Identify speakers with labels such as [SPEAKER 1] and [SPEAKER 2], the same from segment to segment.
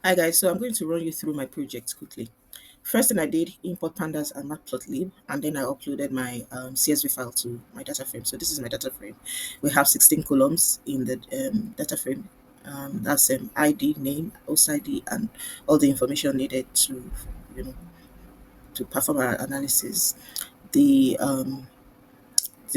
[SPEAKER 1] Hi guys, so I'm going to run you through my project quickly. First thing I did, import pandas and matplotlib, and then I uploaded my CSV file to my data frame. So this is my data frame. We have 16 columns in the data frame. That's ID, name, host ID, and all the information needed to, you know, to perform our analysis. The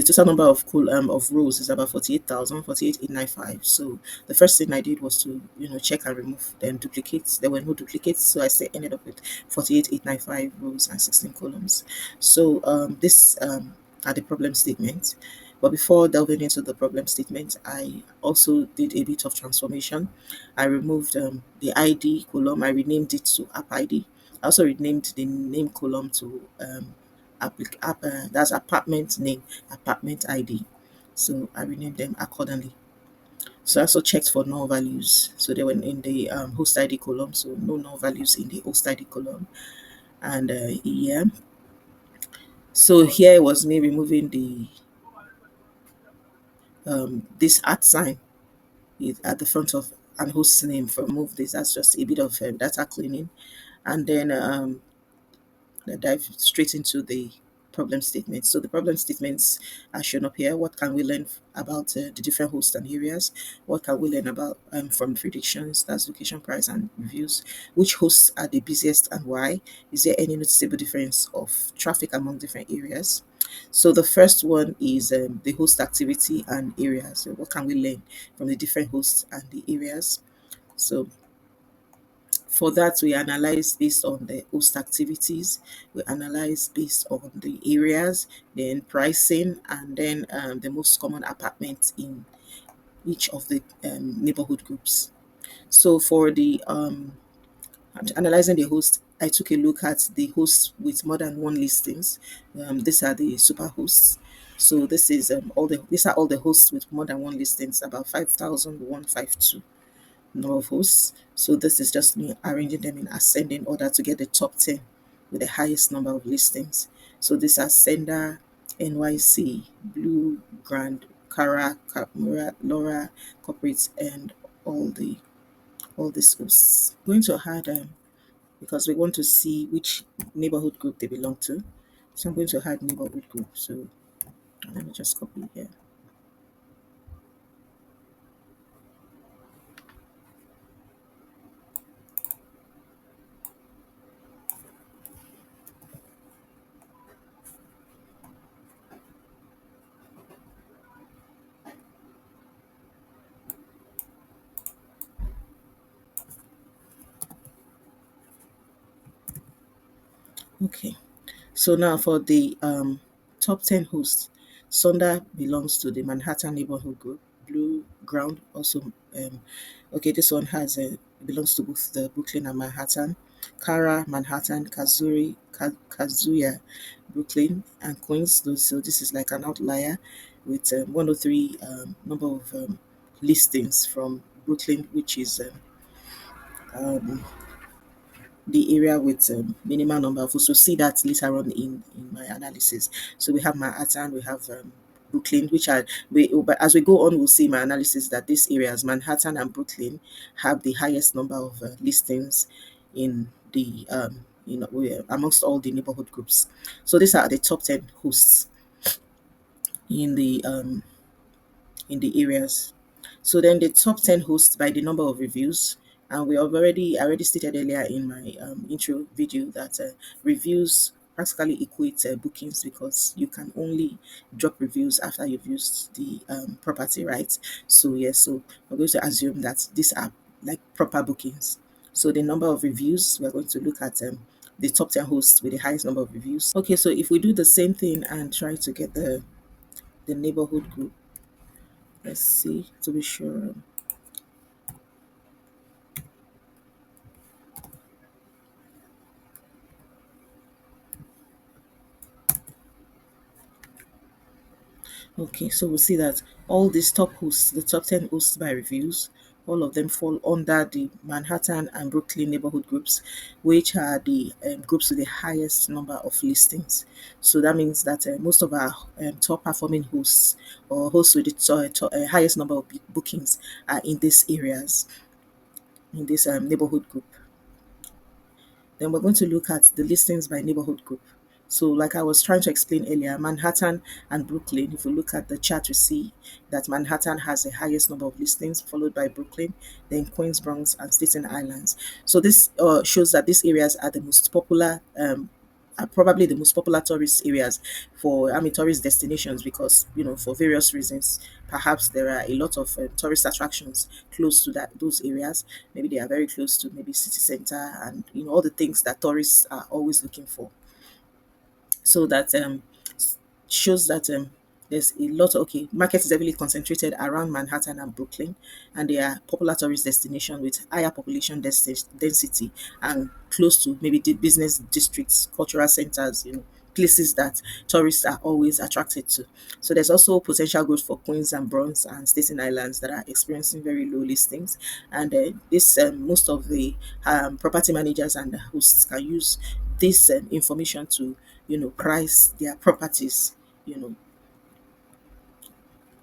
[SPEAKER 1] total number of of rows is about 48,048,895. So the first thing I did was to check and remove them duplicates. There were no duplicates, so I say ended up with 48,895 rows and 16 columns. So this are the problem statement. But before delving into the problem statement, I also did a bit of transformation. I removed the ID column. I renamed it to app ID. I also renamed the name column to that's apartment name, apartment ID. So I renamed them accordingly. So I also checked for null values. So they were in the host ID column. So no null values in the host ID column. And yeah, so here was me removing the this at sign at the front of an host name. For remove this, that's just a bit of data cleaning. And then dive straight into the problem statements. So the problem statements are shown up here. What can we learn about the different hosts and areas? What can we learn about from predictions, that's location, price, and reviews? Which hosts are the busiest and why? Is there any noticeable difference of traffic among different areas? So the first one is the host activity and areas. So what can we learn from the different hosts and the areas? So for that, we analyze based on the host activities, we analyze based on the areas, then pricing, and then the most common apartments in each of the neighborhood groups. So for the analyzing the host, I took a look at the hosts with more than one listings. These are the super hosts. So this is these are all the hosts with more than one listings, about 5,152 number of hosts. So this is just me arranging them in ascending order to get the top 10 with the highest number of listings. So these are Sender, NYC, Blue, Grand, Cara, Capmura, Laura, Corporate, and all the all these hosts. I'm going to add because we want to see which neighborhood group they belong to. So I'm going to add neighborhood group. So let me just copy here. Okay. So now for the top 10 hosts, Sonda belongs to the Manhattan neighborhood group. Blue Ground also, okay, this one has belongs to both the Brooklyn and Manhattan. Kara, Manhattan, Kazuya, Brooklyn, and Queens. So this is like an outlier with 103 number of listings from Brooklyn, which is um, the area with minimal number of hosts. So see that later on in my analysis. So we have Manhattan, we have Brooklyn, which are but as we go on, we'll see in my analysis that these areas, Manhattan and Brooklyn, have the highest number of listings in the amongst all the neighborhood groups. So these are the top 10 hosts in the areas. So then the top 10 hosts by the number of reviews. And we have already stated earlier in my intro video that reviews practically equate bookings because you can only drop reviews after you've used the property, right? So yes, so we're going to assume that these are like proper bookings. So the number of reviews, we're going to look at the top 10 hosts with the highest number of reviews. Okay, so if we do the same thing and try to get the neighborhood group, let's see to be sure. Okay, so we'll see that all these top hosts, the top 10 hosts by reviews, all of them fall under the Manhattan and Brooklyn neighborhood groups, which are the groups with the highest number of listings. So that means that most of our top performing hosts or hosts with the highest number of bookings are in these areas. in this neighborhood group. Then we're going to look at the listings by neighborhood group. So, like I was trying to explain earlier, Manhattan and Brooklyn, if we look at the chart, we see that Manhattan has the highest number of listings, followed by Brooklyn, then Queens, Bronx, and Staten Islands. So, this shows that these areas are the most popular. Are probably the most popular tourist areas for tourist destinations, because for various reasons. Perhaps there are a lot of tourist attractions close to those areas. Maybe they are very close to maybe city center, and all the things that tourists are always looking for. So that shows that there's a lot of, okay, market is heavily concentrated around Manhattan and Brooklyn, and they are popular tourist destination with higher population density, and close to maybe the business districts, cultural centers, places that tourists are always attracted to. So there's also potential growth for Queens and Bronx and Staten Islands that are experiencing very low listings, and this most of the property managers and hosts can use this information to price their properties. You know,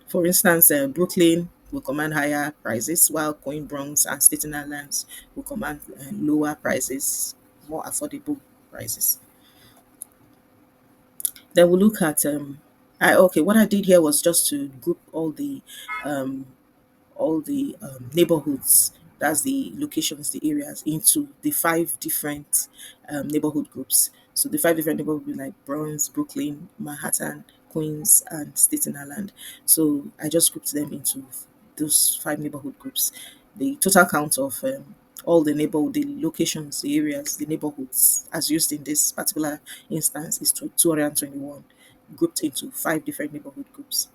[SPEAKER 1] for instance, Brooklyn will command higher prices, while Coin Bronx and Staten Islands will command lower prices, more affordable prices. Then we'll look at what I did here was just to group um, all the neighborhoods, that's the locations, the areas, into the five different neighborhood groups. So the five different neighborhoods would be like Bronx, Brooklyn, Manhattan, Queens, and Staten Island. So I just grouped them into those five neighborhood groups. The total count of all the locations, the areas, the neighborhoods, as used in this particular instance, is 221, grouped into five different neighborhood groups.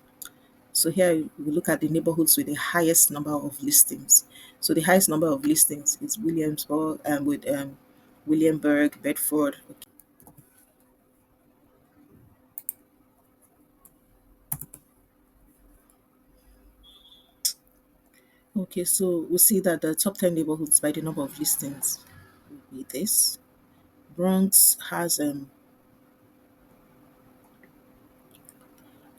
[SPEAKER 1] So here we look at the neighborhoods with the highest number of listings. So the highest number of listings is Williamsburg, with Williamsburg, Bedford. Okay, so we see that the top 10 neighborhoods by the number of listings will be this. Bronx has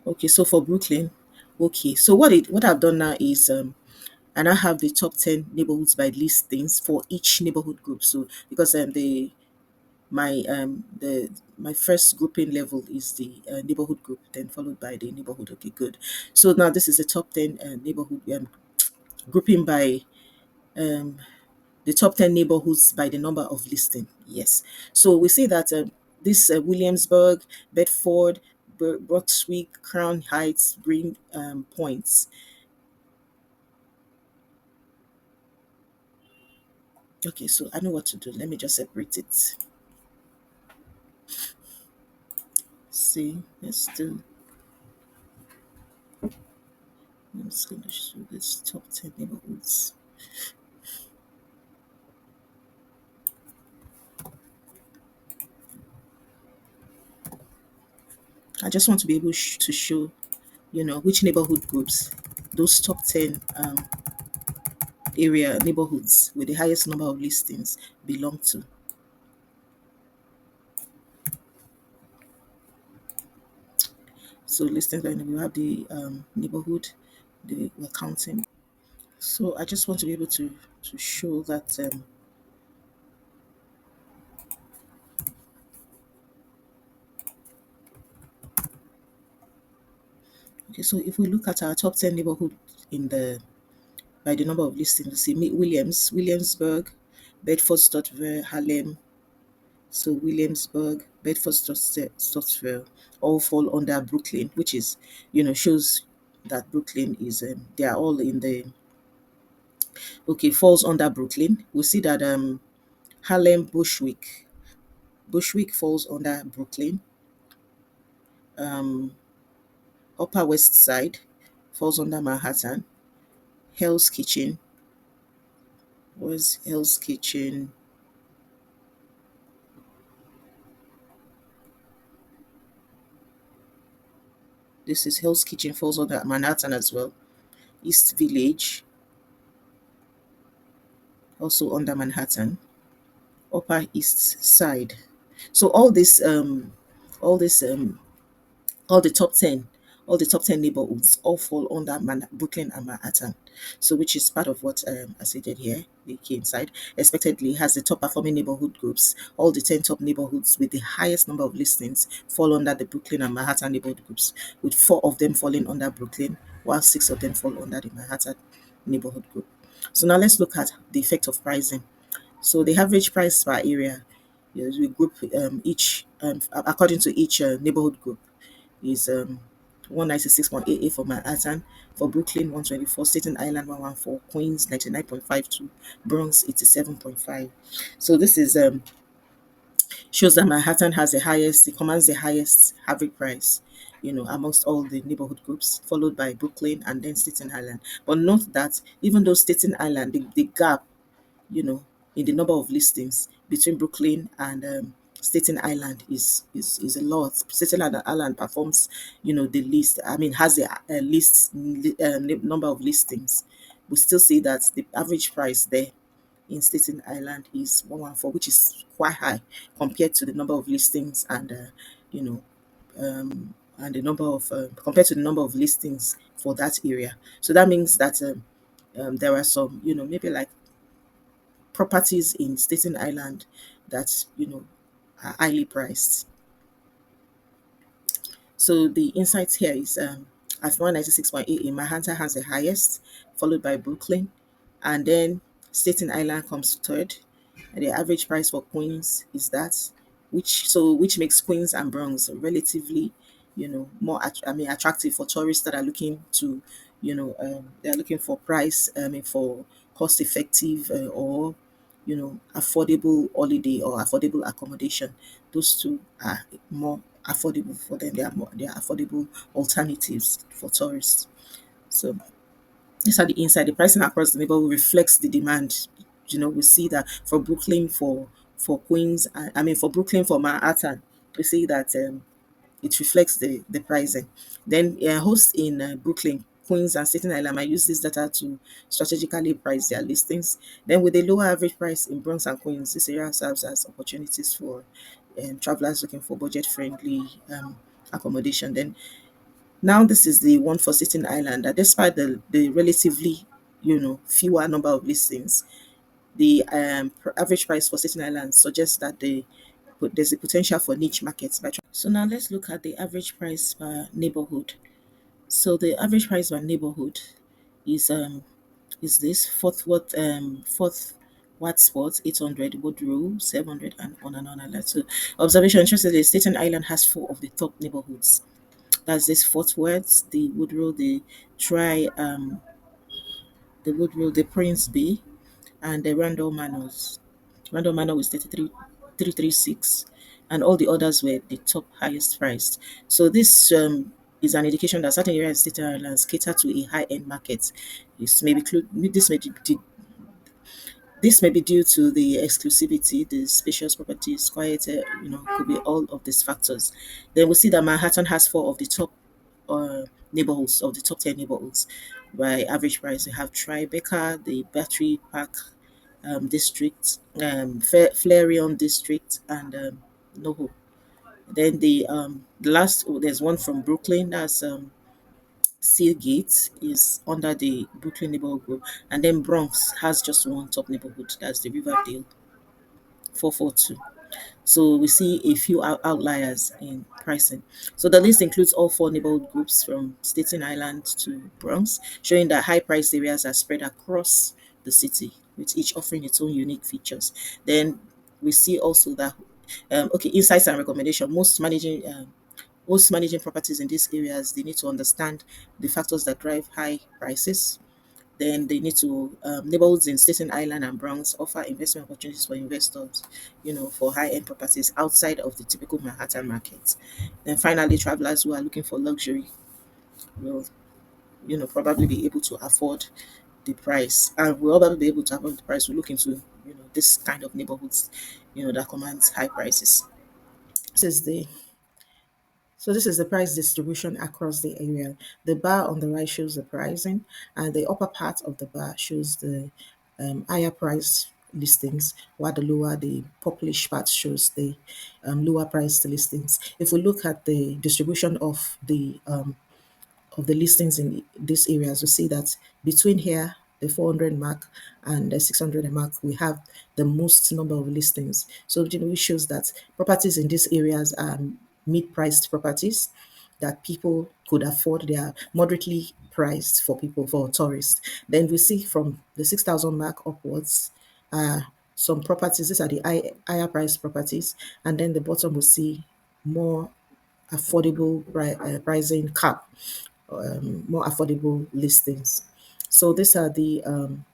[SPEAKER 1] okay, so for Brooklyn, okay, so what I've done now is and I have the top 10 neighborhoods by listings for each neighborhood group. So because my first grouping level is the neighborhood group, then followed by the neighborhood. Okay, good. So now this is the top 10 neighborhood grouping by um, the top 10 neighborhoods by the number of listing. Yes. So we see that this Williamsburg, Bedford, Brunswick, Crown Heights, Green Points. Okay, so I know what to do. Let me just separate it. See, I'm just going to show this top 10 neighborhoods. I just want to be able to show, which neighborhood groups those top 10 area neighborhoods with the highest number of listings belong to. So listings by neighborhood, we have the neighborhood, we're counting. So I just want to be able to show that. Okay, so if we look at our top 10 neighborhood in the by the number of listings, we see Williamsburg, Bedford, Stouffville, Harlem. So Williamsburg, Bedford, Stouffville all fall under Brooklyn, which is, shows that Brooklyn is, they are all in the, okay, falls under Brooklyn. We see that Harlem, Bushwick falls under Brooklyn. Um, Upper West Side falls under Manhattan. Hell's Kitchen was Hell's Kitchen. This is Hell's Kitchen falls under Manhattan as well. East Village also under Manhattan. Upper East Side. So all this all the top 10 all the top 10 neighborhoods all fall under Brooklyn and Manhattan. So, which is part of what I stated here, the key inside. Expectedly has the top performing neighborhood groups. All the 10 top neighborhoods with the highest number of listings fall under the Brooklyn and Manhattan neighborhood groups, with four of them falling under Brooklyn, while six of them fall under the Manhattan neighborhood group. So, now let's look at the effect of pricing. So the average price per area, yes, we group each according to each neighborhood group is 196.88 for Manhattan, for Brooklyn 124, Staten Island 114, Queens 99.52, Bronx 87.5. So this is shows that Manhattan has the highest, it commands the highest average price, amongst all the neighborhood groups, followed by Brooklyn and then Staten Island. But note that even though Staten Island, the gap, you know, in the number of listings between Brooklyn and Staten Island is a lot. Staten Island performs, the least. I mean, has a least number of listings. We still see that the average price there in Staten Island is 114, which is quite high compared to the number of listings you know, and the number of compared to the number of listings for that area. So that means that there are some, maybe like properties in Staten Island that are highly priced. So the insight here is at 196.8 in Manhattan has the highest, followed by Brooklyn, and then Staten Island comes third. And the average price for Queens is that, which makes Queens and Bronx relatively, more attractive for tourists that are looking to, they're looking for price, for cost effective or affordable holiday or affordable accommodation. Those two are more affordable for them. They are affordable alternatives for tourists. So these are the inside. The pricing across the neighborhood reflects the demand. We see that for Brooklyn, for Queens, for Brooklyn, for Manhattan, we see that it reflects the pricing. Then hosts in Brooklyn, Queens, and Staten Island might use this data to strategically price their listings. Then with a lower average price in Bronx and Queens, this area serves as opportunities for travelers looking for budget-friendly accommodation. Then now this is the one for Staten Island. That despite the relatively fewer number of listings, the average price for Staten Island suggests that there's a potential for niche markets. So now let's look at the average price per neighborhood. So the average price per neighborhood is this fourth Watt Spot 800, Woodrow 700, and on and on and on. So observation shows that the Staten Island has four of the top neighborhoods. That's this Fort Worth, the Woodrow, the Woodrow, the Prince Bay, and the Randall Manors. Randall Manor was 336, and all the others were the top highest priced. So this is an indication that certain areas in Staten Islands cater to a high-end market. This may be this may be due to the exclusivity, the spacious properties, quiet, could be all of these factors. Then we see that Manhattan has four of the top neighborhoods, of the top 10 neighborhoods by average price. We have Tribeca, the Battery Park district, Flareon district, and NoHo. Then the last, there's one from Brooklyn, that's Seagate, is under the Brooklyn neighborhood group, and then Bronx has just one top neighborhood, that's the Riverdale 442. So we see a few outliers in pricing. So the list includes all four neighborhood groups from Staten Island to Bronx, showing that high price areas are spread across the city, with each offering its own unique features. Then we see also that insights and recommendation. Most managing properties in these areas, they need to understand the factors that drive high prices. Then they need to neighborhoods in Staten Island and Bronx offer investment opportunities for investors, for high-end properties outside of the typical Manhattan market. Then finally, travelers who are looking for luxury will, probably be able to afford the price, and will probably be able to afford the price. We look into, this kind of neighborhoods, that commands high prices. This is the So this is the price distribution across the area. The bar on the right shows the pricing, and the upper part of the bar shows the higher price listings, while the purplish part shows the lower price listings. If we look at the distribution of the of the listings in these areas, we see that between here, the 400 mark and the 600 mark, we have the most number of listings. So it generally shows that properties in these areas are mid-priced properties that people could afford. They are moderately priced for people, for tourists. Then we see from the 6,000 mark upwards, uh, some properties, these are the higher price properties, and then the bottom we see more affordable pricing cap, more affordable listings. So these are the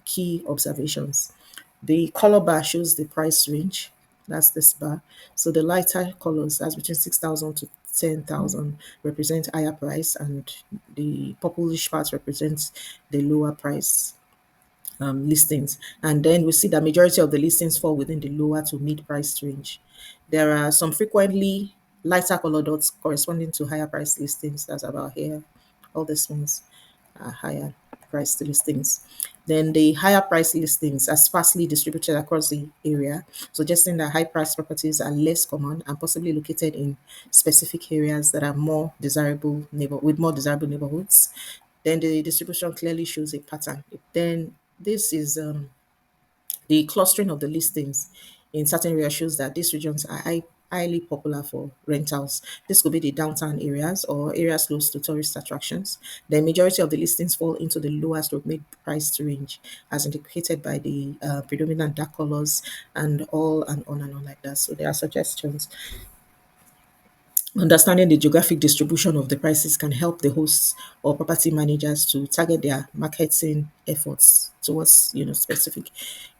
[SPEAKER 1] key observations. The color bar shows the price range. That's this bar. So the lighter colors, that's between 6,000 to 10,000, represent higher price, and the purplish part represents the lower price listings. And then we see that majority of the listings fall within the lower to mid price range. There are some frequently lighter color dots corresponding to higher price listings. That's about here. All these ones are higher price listings. Then the higher price listings are sparsely distributed across the area, suggesting that high price properties are less common and possibly located in specific areas that are more desirable with more desirable neighborhoods. Then the distribution clearly shows a pattern. Then this is the clustering of the listings in certain areas shows that these regions are highly popular for rentals. This could be the downtown areas or areas close to tourist attractions. The majority of the listings fall into the lowest or mid price range, as indicated by the predominant dark colors and on like that. So there are suggestions. Understanding the geographic distribution of the prices can help the hosts or property managers to target their marketing efforts towards specific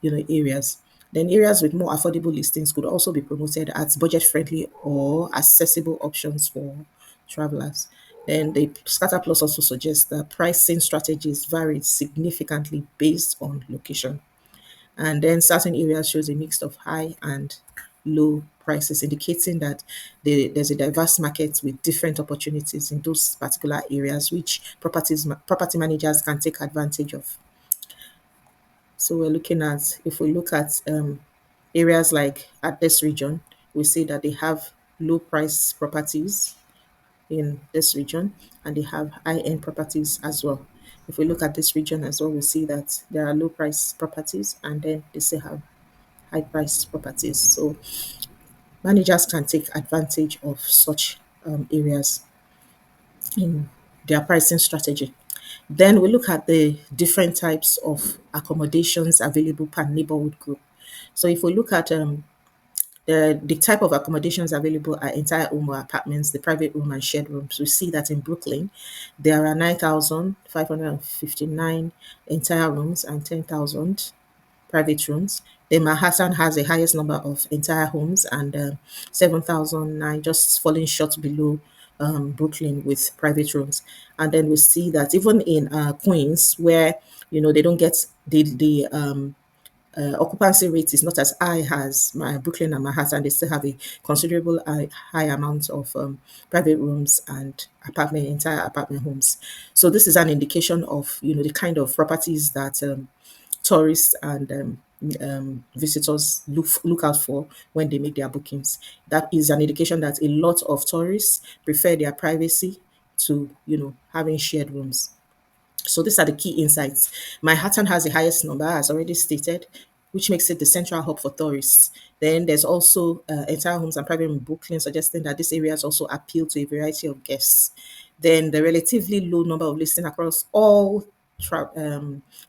[SPEAKER 1] areas. Then areas with more affordable listings could also be promoted as budget friendly or accessible options for travelers. Then the scatter plus also suggests that pricing strategies vary significantly based on location. And then certain areas shows a mix of high and low prices, indicating that there's a diverse market with different opportunities in those particular areas, which property managers can take advantage of. So we're looking at, if we look at areas like at this region, we see that they have low price properties in this region, and they have high end properties as well. If we look at this region as well, we see that there are low price properties, and then they still have high priced properties. So managers can take advantage of such areas in their pricing strategy. Then we look at the different types of accommodations available per neighborhood group. So if we look at the type of accommodations available are entire home or apartments, the private room and shared rooms. We see that in Brooklyn, there are 9,559 entire rooms and 10,000 private rooms. Then Manhattan has the highest number of entire homes and 7,009, just falling short below Brooklyn with private rooms. And then we see that even in Queens, where they don't get the occupancy rate is not as high as my Brooklyn and Manhattan. They still have a considerable high amount of private rooms and entire apartment homes. So this is an indication of the kind of properties that tourists and visitors look out for when they make their bookings. That is an indication that a lot of tourists prefer their privacy to having shared rooms. So these are the key insights. Manhattan has the highest number, as already stated, which makes it the central hub for tourists. Then there's also entire homes and private in Brooklyn, suggesting that these areas also appeal to a variety of guests. Then the relatively low number of listings across all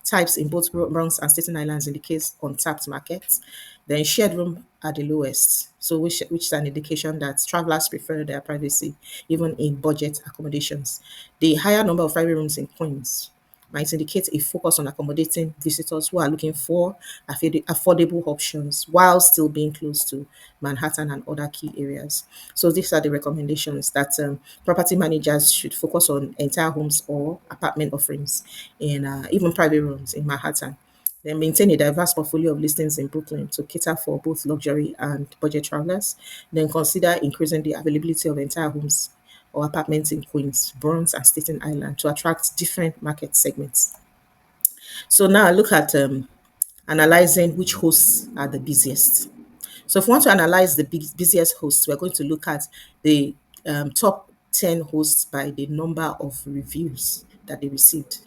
[SPEAKER 1] types in both Bronx and Staten Islands indicates untapped markets. Then shared room are the lowest, so which is an indication that travelers prefer their privacy even in budget accommodations. The higher number of private rooms in Queens might indicate a focus on accommodating visitors who are looking for affordable options while still being close to Manhattan and other key areas. So these are the recommendations that property managers should focus on entire homes or apartment offerings in even private rooms in Manhattan. Then maintain a diverse portfolio of listings in Brooklyn to cater for both luxury and budget travelers. Then consider increasing the availability of entire homes or apartments in Queens, Bronx, and Staten Island to attract different market segments. So now I look at analyzing which hosts are the busiest. So if we want to analyze the busiest hosts, we're going to look at the top 10 hosts by the number of reviews that they received.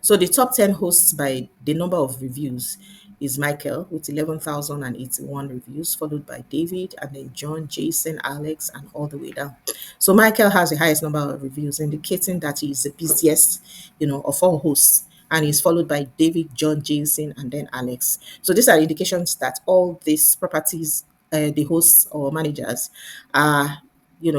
[SPEAKER 1] So the top 10 hosts by the number of reviews is Michael with 11,081 reviews, followed by David, and then John, Jason, Alex, and all the way down. So Michael has the highest number of reviews, indicating that he is the busiest, of all hosts. And he's followed by David, John, Jason, and then Alex. So these are indications that all these properties, the hosts or managers, are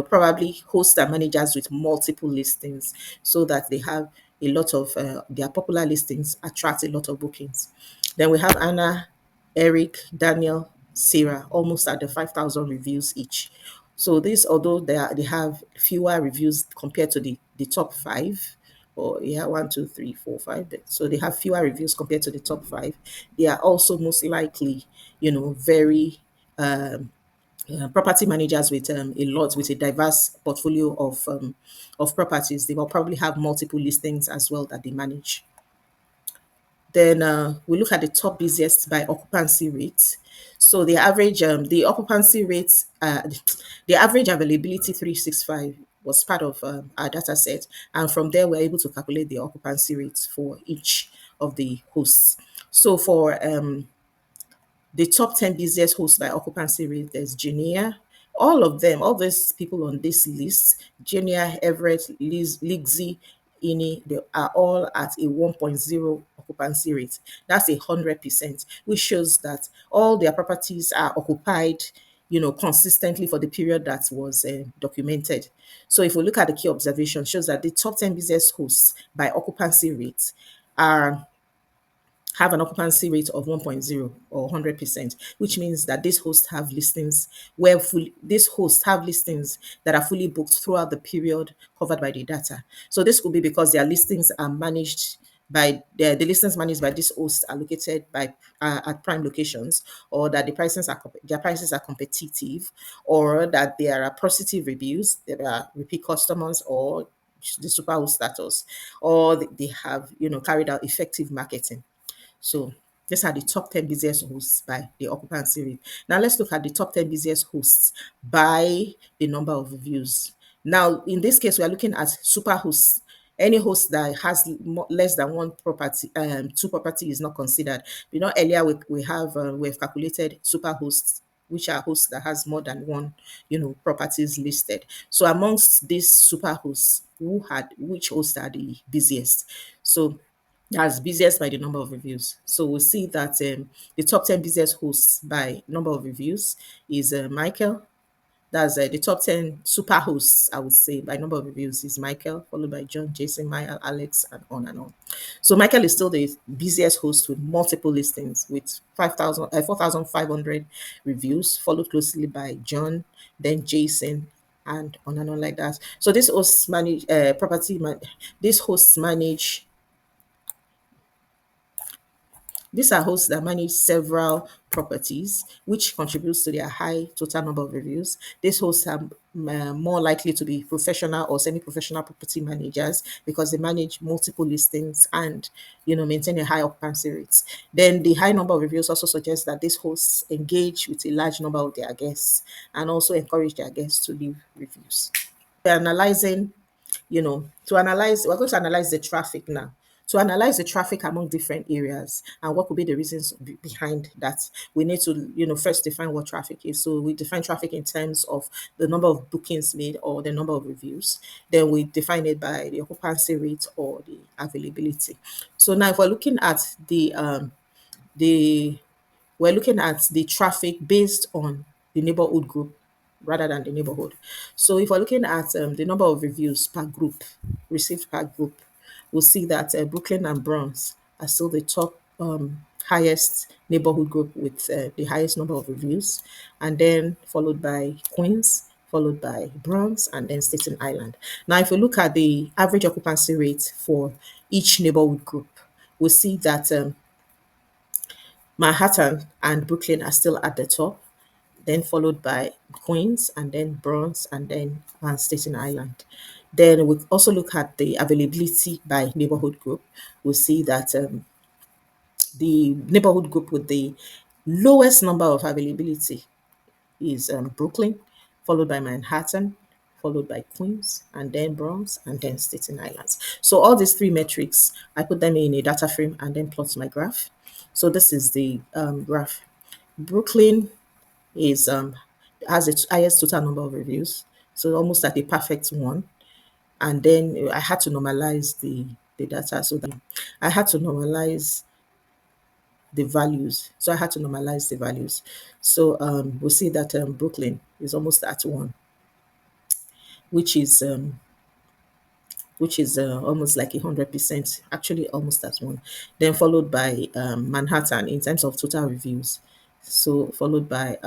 [SPEAKER 1] probably hosts and managers with multiple listings, so that they have a lot of their popular listings attract a lot of bookings. Then we have Anna, Eric, Daniel, Sarah, almost at the 5,000 reviews each. So this, although they have fewer reviews compared to the top five, or yeah, one, two, three, four, five. So they have fewer reviews compared to the top five. They are also most likely, very property managers with with a diverse portfolio of properties. They will probably have multiple listings as well that they manage. Then we look at the top busiest by occupancy rate. So the occupancy rate, the average availability 365 was part of our data set, and from there we're able to calculate the occupancy rates for each of the hosts. So for the top 10 busiest hosts by occupancy rate, there's Genia. All of them, all these people on this list, Genia, Everett, Liggsy, Ini, they are all at a 1.0 occupancy rate. That's 100%, which shows that all their properties are occupied, consistently for the period that was documented. So if we look at the key observation, shows that the top 10 busiest hosts by occupancy rate are have an occupancy rate of 1.0 or 100%, which means that these hosts have listings that are fully booked throughout the period covered by the data. So this could be because their listings are managed by the listings managed by this host are located by at prime locations, or that their prices are competitive, or that there are positive reviews, there are repeat customers, or the super host status, or they have carried out effective marketing. So these are the top 10 busiest hosts by the occupancy rate. Now let's look at the top 10 busiest hosts by the number of reviews. Now, in this case, we are looking at super hosts. Any host that has less than one property, two property is not considered. Earlier we've calculated super hosts, which are hosts that has more than one, properties listed. So amongst these super hosts, which hosts are the busiest? So that's busiest by the number of reviews. So we'll see that the top 10 busiest hosts by number of reviews is Michael. That's the top 10 super hosts, I would say, by number of reviews is Michael, followed by John, Jason, Maya, Alex, and on and on. So Michael is still the busiest host with multiple listings with 4,500 reviews, followed closely by John, then Jason, and on like that. So this hosts manage these hosts manage These are hosts that manage several properties, which contributes to their high total number of reviews. These hosts are more likely to be professional or semi-professional property managers because they manage multiple listings and maintain a high occupancy rates. Then the high number of reviews also suggests that these hosts engage with a large number of their guests and also encourage their guests to leave reviews. We're analyzing we're going to analyze the traffic now. To analyze the traffic among different areas and what could be the reasons behind that, we need to, first define what traffic is. So we define traffic in terms of the number of bookings made or the number of reviews. Then we define it by the occupancy rate or the availability. So now if we're looking at the we're looking at the traffic based on the neighborhood group rather than the neighborhood. So if we're looking at the number of reviews per group, received per group, we'll see that Brooklyn and Bronx are still the top highest neighborhood group with the highest number of reviews, and then followed by Queens, followed by Bronx, and then Staten Island. Now, if we look at the average occupancy rate for each neighborhood group, we'll see that Manhattan and Brooklyn are still at the top, then followed by Queens, and then Bronx, and then Staten Island. Then we also look at the availability by neighborhood group. We'll see that the neighborhood group with the lowest number of availability is Brooklyn, followed by Manhattan, followed by Queens, and then Bronx, and then Staten Islands. So all these three metrics, I put them in a data frame and then plot my graph. So this is the graph. Brooklyn is has the highest total number of reviews, so almost like a perfect one. And then I had to normalize the data, so that I had to normalize the values. So I had to normalize the values. So we'll see that Brooklyn is almost at one, which is almost like 100%, actually almost at one. Then followed by Manhattan in terms of total reviews. So followed by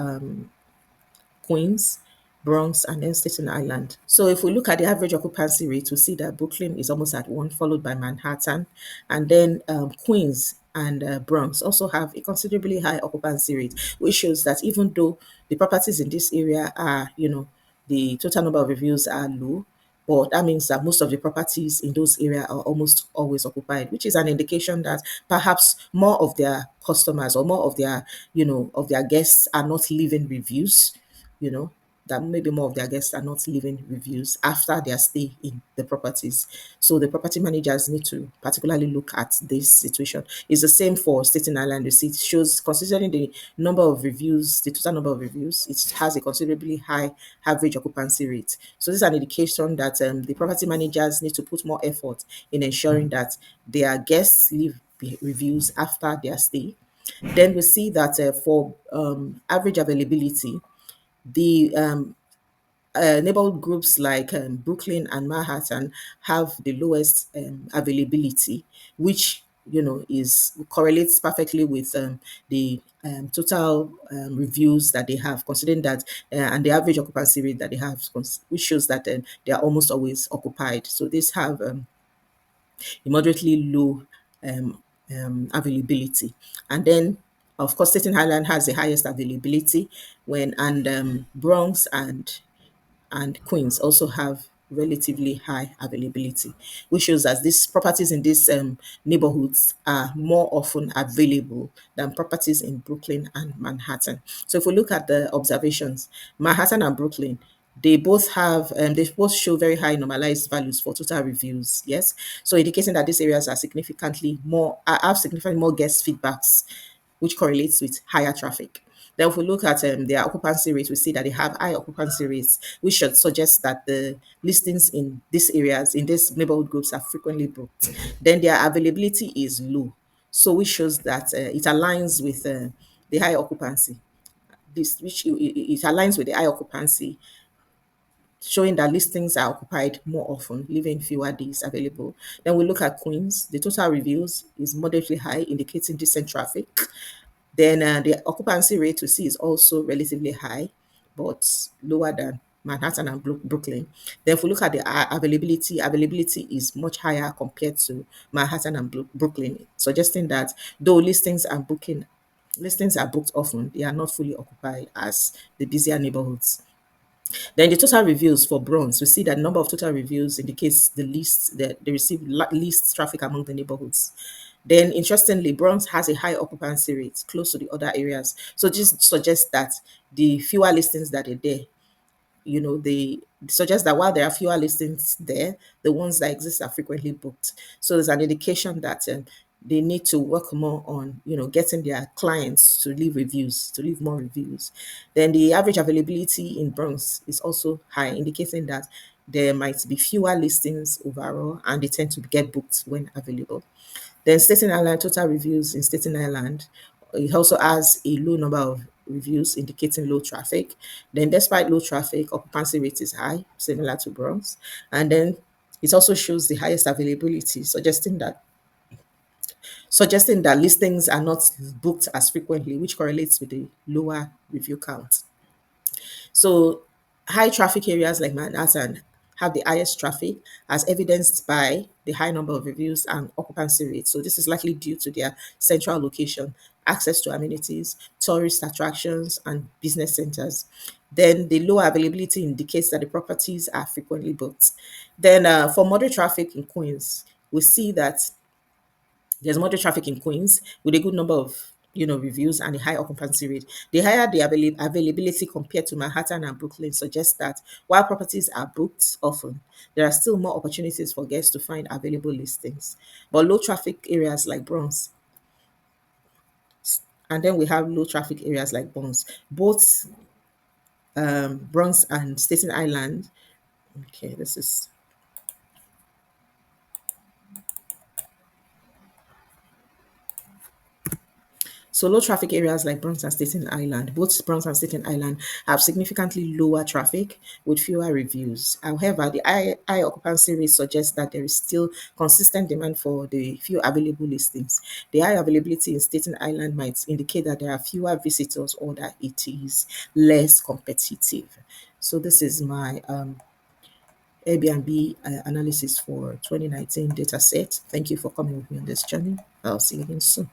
[SPEAKER 1] Queens, Bronx, and then Staten Island. So if we look at the average occupancy rate, we see that Brooklyn is almost at one, followed by Manhattan, and then Queens and Bronx also have a considerably high occupancy rate, which shows that even though the properties in this area are, the total number of reviews are low, but that means that most of the properties in those areas are almost always occupied, which is an indication that perhaps more of their customers or more of their, of their guests are not leaving reviews, you know, that maybe more of their guests are not leaving reviews after their stay in the properties. So the property managers need to particularly look at this situation. It's the same for Staten Island. You see, it shows considering the number of reviews, the total number of reviews, it has a considerably high average occupancy rate. So this is an indication that the property managers need to put more effort in ensuring that their guests leave reviews after their stay. Then we see that for average availability, the neighborhood groups like Brooklyn and Manhattan have the lowest availability, which is correlates perfectly with the total reviews that they have, considering that and the average occupancy rate that they have, which shows that they are almost always occupied. So these have a moderately low um, availability. And then, of course, Staten Island has the highest availability and Bronx and Queens also have relatively high availability, which shows that these properties in these neighborhoods are more often available than properties in Brooklyn and Manhattan. So if we look at the observations, Manhattan and Brooklyn, they both show very high normalized values for total reviews. Yes, so indicating that these areas are significantly more have significantly more guest feedbacks, which correlates with higher traffic. Then if we look at their occupancy rates, we see that they have high occupancy rates, which should suggest that the listings in these areas, in these neighborhood groups, are frequently booked. Then their availability is low, so which shows that it aligns with the high occupancy. It aligns with the high occupancy, showing that listings are occupied more often, leaving fewer days available. Then we look at Queens. The total reviews is moderately high, indicating decent traffic. Then the occupancy rate we see is also relatively high, but lower than Manhattan and Brooklyn. Then if we look at the availability is much higher compared to Manhattan and Brooklyn, suggesting that though listings are booked often, they are not fully occupied as the busier neighborhoods. Then the total reviews for Bronze, we see that number of total reviews indicates the least that they receive least traffic among the neighborhoods. Then, interestingly, Bronx has a high occupancy rate close to the other areas. So this suggests that the fewer listings that are there, they suggest that while there are fewer listings there, the ones that exist are frequently booked. So there's an indication that they need to work more on, getting their clients to leave reviews, to leave more reviews. Then the average availability in Bronx is also high, indicating that there might be fewer listings overall and they tend to get booked when available. Then Staten Island, total reviews in Staten Island, it also has a low number of reviews indicating low traffic. Then despite low traffic, occupancy rate is high, similar to Bronx. And then it also shows the highest availability, suggesting that listings are not booked as frequently, which correlates with the lower review count. So high traffic areas like Manhattan have the highest traffic, as evidenced by the high number of reviews and occupancy rates. So this is likely due to their central location, access to amenities, tourist attractions, and business centers. Then the low availability indicates that the properties are frequently booked. Then for moderate traffic in Queens, we see that there's moderate traffic in Queens with a good number of reviews and a high occupancy rate. The higher the availability compared to Manhattan and Brooklyn suggests that while properties are booked often, there are still more opportunities for guests to find available listings. But low traffic areas like Bronx, and then we have low traffic areas like Bronx, both Bronx and Staten Island. Okay, this is So low traffic areas like Bronx and Staten Island, both Bronx and Staten Island have significantly lower traffic with fewer reviews. However, the high occupancy rate suggests that there is still consistent demand for the few available listings. The high availability in Staten Island might indicate that there are fewer visitors or that it is less competitive. So this is my Airbnb analysis for 2019 data set. Thank you for coming with me on this journey. I'll see you again soon.